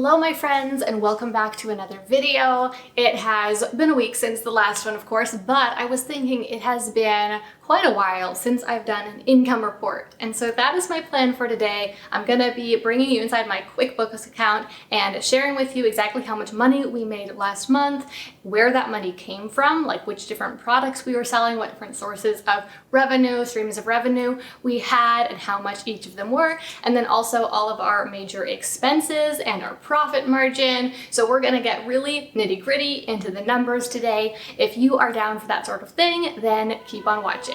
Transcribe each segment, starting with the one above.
Hello my friends, and welcome back to another video. It has been a week since the last one, of course, but I was thinking it has been quite a while since I've done an income report. And so that is my plan for today. I'm gonna be bringing you inside my QuickBooks account and sharing with you exactly how much money we made last month, where that money came from, like which different products we were selling, what different sources of revenue, streams of revenue we had, and how much each of them were, and then also all of our major expenses and our profit margin. So we're gonna get really nitty-gritty into the numbers today. If you are down for that sort of thing, then keep on watching.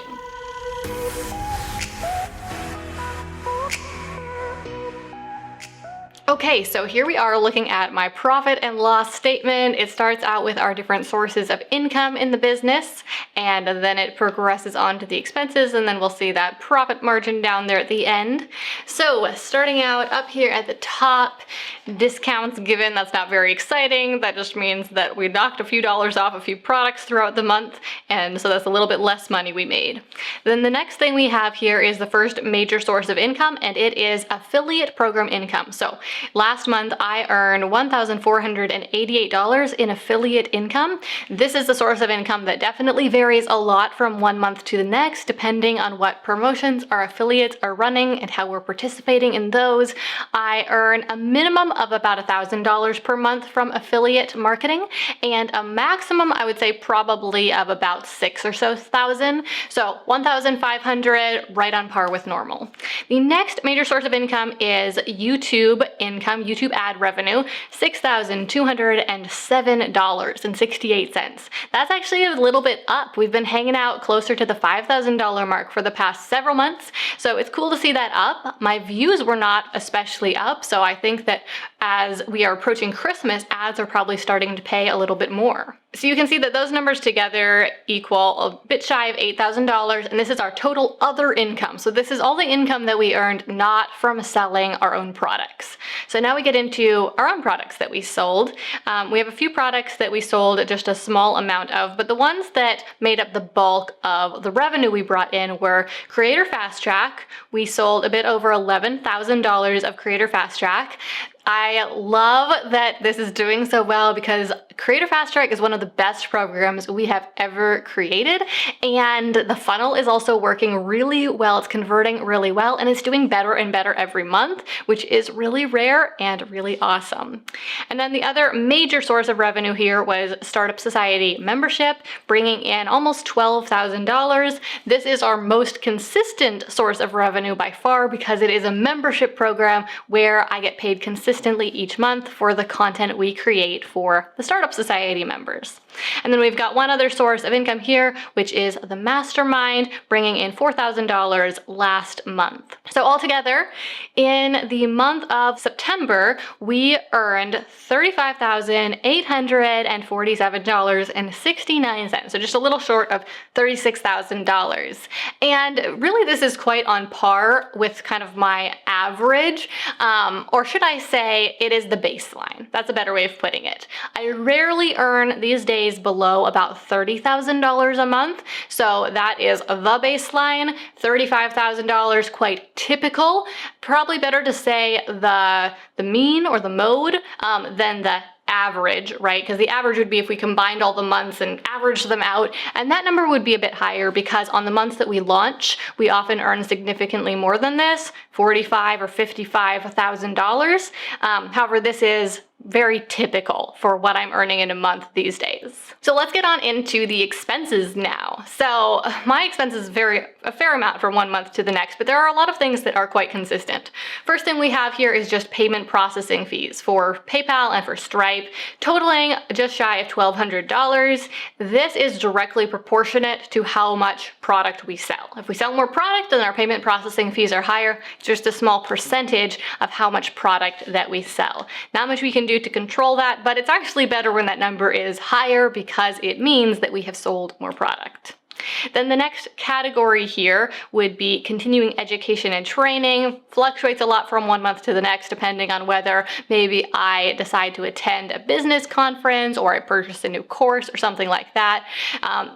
Okay, so here we are looking at my profit and loss statement. It starts out with our different sources of income in the business, and then it progresses on to the expenses, and then we'll see that profit margin down there at the end. So starting out up here at the top, discounts given, that's not very exciting. That just means that we knocked a few dollars off a few products throughout the month, and so that's a little bit less money we made. Then the next thing we have here is the first major source of income, and it is affiliate program income. So last month, I earned $1,488 in affiliate income. This is the source of income that definitely varies a lot from one month to the next, depending on what promotions our affiliates are running and how we're participating in those. I earn a minimum of about $1,000 per month from affiliate marketing, and a maximum, I would say, probably of about $6,000 or so. So $1,500, right on par with normal. The next major source of income is YouTube income, YouTube ad revenue, $6,207.68. That's actually a little bit up. We've been hanging out closer to the $5,000 mark for the past several months, so it's cool to see that up. My views were not especially up, so I think that as we are approaching Christmas, ads are probably starting to pay a little bit more. So you can see that those numbers together equal a bit shy of $8,000, and this is our total other income. So this is all the income that we earned not from selling our own products. So now we get into our own products that we sold. We have a few products that we sold just a small amount of, but the ones that made up the bulk of the revenue we brought in were Creator Fast Track. We sold a bit over $11,000 of Creator Fast Track. I love that this is doing so well because Creator Fast Track is one of the best programs we have ever created, and the funnel is also working really well. It's converting really well, and it's doing better and better every month, which is really rare and really awesome. And then the other major source of revenue here was Startup Society membership, bringing in almost $12,000. This is our most consistent source of revenue by far because it is a membership program where I get paid consistently each month for the content we create for the Startup Society members. And then we've got one other source of income here, which is the Mastermind, bringing in $4,000 last month. So altogether, in the month of September, we earned $35,847.69, so just a little short of $36,000. And really, this is quite on par with kind of my average, or should I say it is the baseline. That's a better way of putting it. I rarely earn these days below about $30,000 a month, so that is the baseline. $35,000, quite typical. Probably better to say the mean or the mode than the average, right? Because the average would be if we combined all the months and averaged them out, and that number would be a bit higher because on the months that we launch, we often earn significantly more than this, $45,000 or $55,000. However, this is very typical for what I'm earning in a month these days. So let's get on into the expenses now. So my expenses vary a fair amount from one month to the next, but there are a lot of things that are quite consistent. First thing we have here is just payment processing fees for PayPal and for Stripe, totaling just shy of $1,200. This is directly proportionate to how much product we sell. If we sell more product, then our payment processing fees are higher. It's just a small percentage of how much product that we sell. Not much we can do to control that, but it's actually better when that number is higher because it means that we have sold more product. Then the next category here would be continuing education and training. Fluctuates a lot from one month to the next, depending on whether maybe I decide to attend a business conference or I purchase a new course or something like that.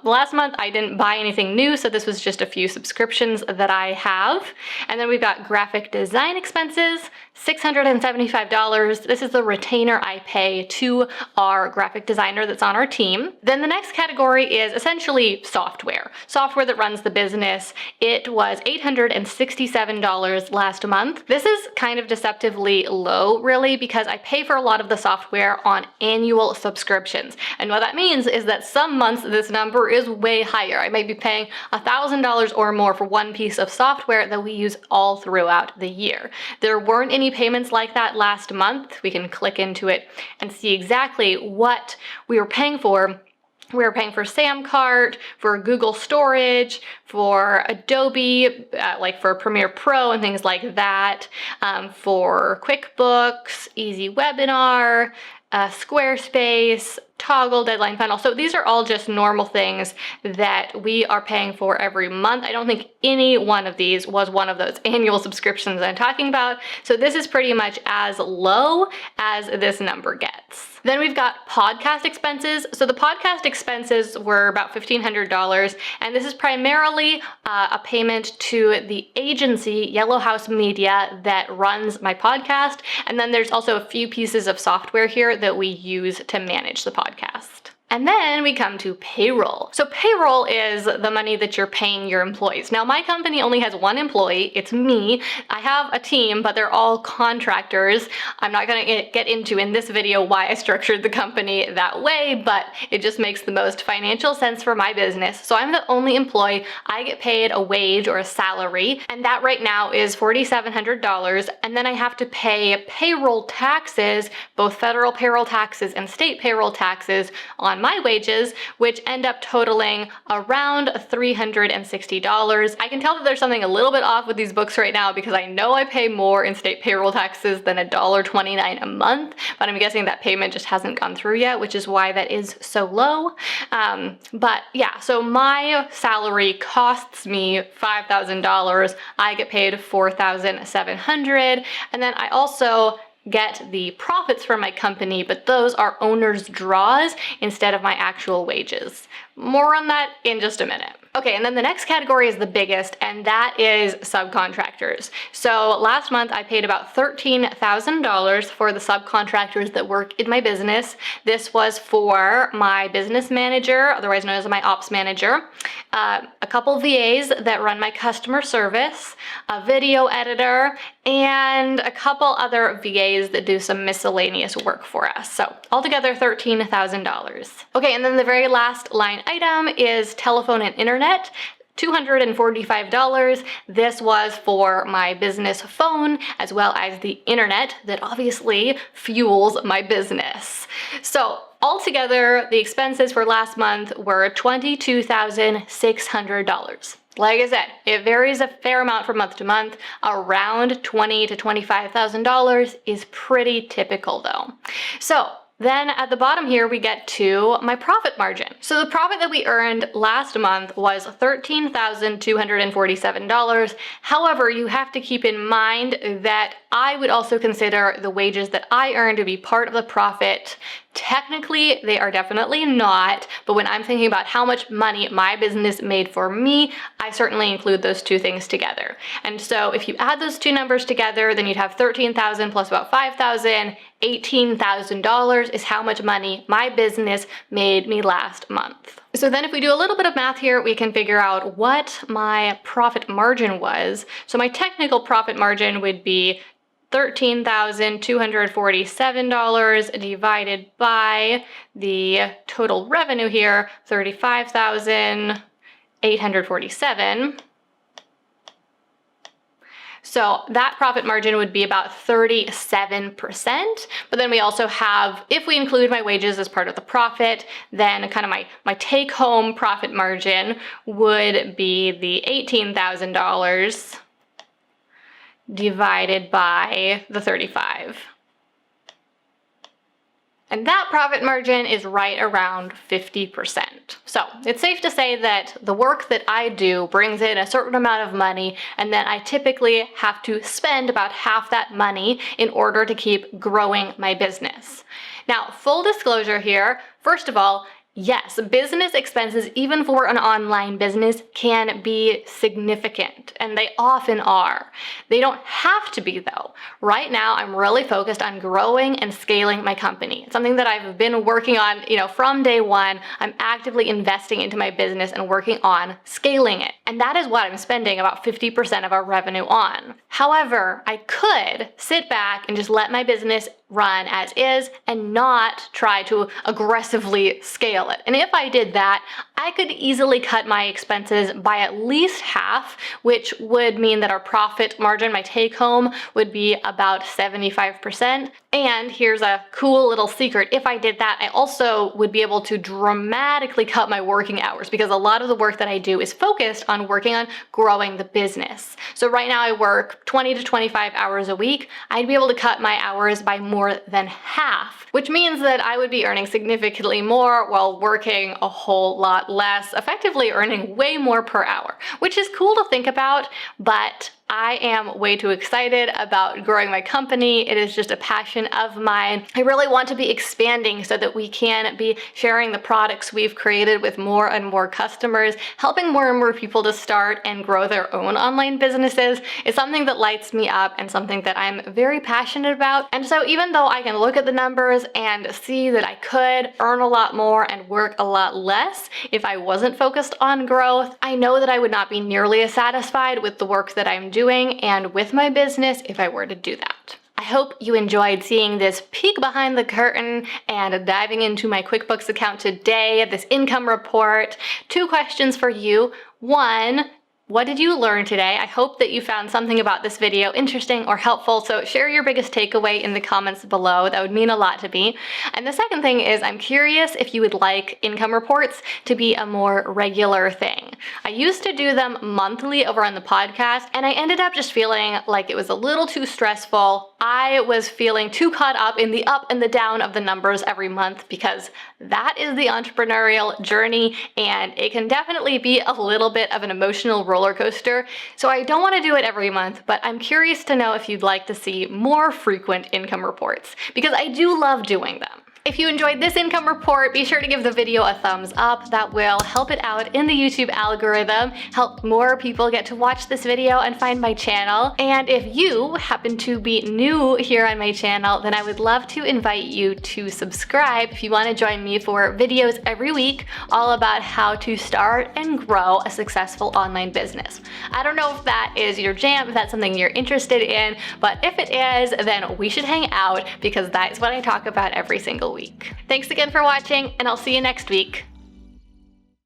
Last month I didn't buy anything new, so this was just a few subscriptions that I have. And then we've got graphic design expenses, $675. This is the retainer I pay to our graphic designer that's on our team. Then the next category is essentially software that runs the business. It was $867 last month. This is kind of deceptively low, really, because I pay for a lot of the software on annual subscriptions. And what that means is that some months this number is way higher. I may be paying $1,000 or more for one piece of software that we use all throughout the year. There weren't any payments like that last month. We can click into it and see exactly what we were paying for. We were paying for SamCart, for Google Storage, for Adobe, like for Premiere Pro and things like that, for QuickBooks, Easy Webinar, Squarespace, Toggle, Deadline Funnel. So these are all just normal things that we are paying for every month. I don't think any one of these was one of those annual subscriptions I'm talking about. So this is pretty much as low as this number gets. Then we've got podcast expenses. So the podcast expenses were about $1,500, and this is primarily a payment to the agency, Yellow House Media, that runs my podcast. And then there's also a few pieces of software here that we use to manage the podcast. And then we come to payroll. So payroll is the money that you're paying your employees. Now, my company only has one employee, it's me. I have a team, but they're all contractors. I'm not gonna get into in this video why I structured the company that way, but it just makes the most financial sense for my business. So I'm the only employee. I get paid a wage or a salary, and that right now is $4,700. And then I have to pay payroll taxes, both federal payroll taxes and state payroll taxes on my wages, which end up totaling around $360. I can tell that there's something a little bit off with these books right now because I know I pay more in state payroll taxes than $1.29 a month, but I'm guessing that payment just hasn't gone through yet, which is why that is so low. But yeah, so my salary costs me $5,000. I get paid $4,700, and then I also get the profits from my company, but those are owner's draws instead of my actual wages. More on that in just a minute. Okay, and then the next category is the biggest, and that is subcontractors. So last month I paid about $13,000 for the subcontractors that work in my business. This was for my business manager, otherwise known as my ops manager, a couple VAs that run my customer service, a video editor, and a couple other VAs that do some miscellaneous work for us. So altogether $13,000. Okay, and then the very last line item is telephone and internet. $245. This was for my business phone as well as the internet that obviously fuels my business. So altogether, the expenses for last month were $22,600. Like I said, it varies a fair amount from month to month. Around $20,000 to $25,000 is pretty typical though. So then at the bottom here, we get to my profit margin. So the profit that we earned last month was $13,247. However, you have to keep in mind that I would also consider the wages that I earn to be part of the profit. Technically, they are definitely not, but when I'm thinking about how much money my business made for me, I certainly include those two things together. And so if you add those two numbers together, then you'd have $13,000 plus about $5,000, $18,000 is how much money my business made me last month. So then if we do a little bit of math here, we can figure out what my profit margin was. So my technical profit margin would be $13,247 divided by the total revenue here, $35,847. So that profit margin would be about 37%. But then we also have, if we include my wages as part of the profit, then kind of my take-home profit margin would be the $18,000 divided by the 35. And that profit margin is right around 50%. So it's safe to say that the work that I do brings in a certain amount of money, and then I typically have to spend about half that money in order to keep growing my business. Now, full disclosure here, first of all, Yes, business expenses, even for an online business, can be significant, and they often are. They don't have to be, though. Right now, I'm really focused on growing and scaling my company. It's something that I've been working on, from day one. I'm actively investing into my business and working on scaling it. And that is what I'm spending about 50% of our revenue on. However, I could sit back and just let my business run as is and not try to aggressively scale it. And if I did that, I could easily cut my expenses by at least half, which would mean that our profit margin, my take home, would be about 75%. And here's a cool little secret. If I did that, I also would be able to dramatically cut my working hours, because a lot of the work that I do is focused on working on growing the business. So right now I work 20 to 25 hours a week. I'd be able to cut my hours by more than half, which means that I would be earning significantly more while working a whole lot less, effectively earning way more per hour, which is cool to think about, but I am way too excited about growing my company. It is just a passion of mine. I really want to be expanding so that we can be sharing the products we've created with more and more customers. Helping more and more people to start and grow their own online businesses is something that lights me up and something that I'm very passionate about. And so even though I can look at the numbers and see that I could earn a lot more and work a lot less if I wasn't focused on growth, I know that I would not be nearly as satisfied with the work that I'm doing and with my business if I were to do that. I hope you enjoyed seeing this peek behind the curtain and diving into my QuickBooks account today, this income report. 2 questions for you. 1, what did you learn today? I hope that you found something about this video interesting or helpful, so share your biggest takeaway in the comments below. That would mean a lot to me. And the second thing is, I'm curious if you would like income reports to be a more regular thing. I used to do them monthly over on the podcast, and I ended up just feeling like it was a little too stressful. I was feeling too caught up in the up and the down of the numbers every month, because that is the entrepreneurial journey, and it can definitely be a little bit of an emotional roller coaster. So I don't want to do it every month, but I'm curious to know if you'd like to see more frequent income reports, because I do love doing them. If you enjoyed this income report, be sure to give the video a thumbs up. That will help it out in the YouTube algorithm, help more people get to watch this video and find my channel. And if you happen to be new here on my channel, then I would love to invite you to subscribe if you want to join me for videos every week all about how to start and grow a successful online business. I don't know if that is your jam, if that's something you're interested in, but if it is, then we should hang out, because that is what I talk about every single week. Thanks again for watching, and I'll see you next week.